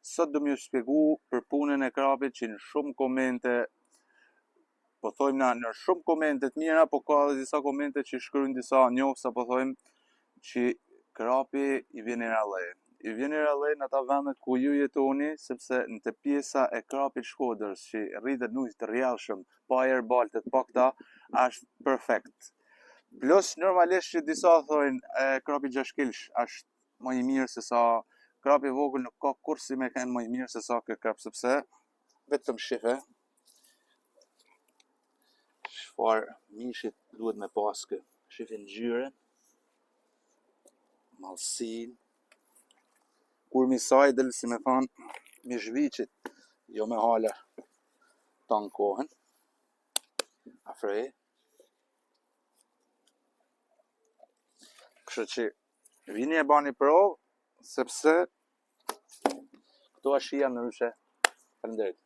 Sot do m'ju shpjegu për punën e krapit që në shumë komente, po thojmë na në shumë komente të mira, po ka edhe disa komente që shkruajnë disa njohës, po thojmë që krapi i vjen i rallë. I vjen i rallë në ata vendet ku ju jetoni, sepse në të pjesa e krapit Shkodrës që rritet në ujë të rrjallshëm, pa erbaltë të pakta, është perfekt. Plus normalisht që disa thojnë krapi 6 kilsh është më i mirë se sa krapi vogël, nuk ka kurrë si me kanë më i mirë se sa ky krap, sepse vetëm shife çfarë mishit duhet me pas kë. Shifin ngjyrën, mallësinë, kurmi i saj del si me thonë me zhviqit, jo me hala tan kohën. Afrej. Kështu që vini e bani provë, sepse këto ashija ndryshe. Faleminderit.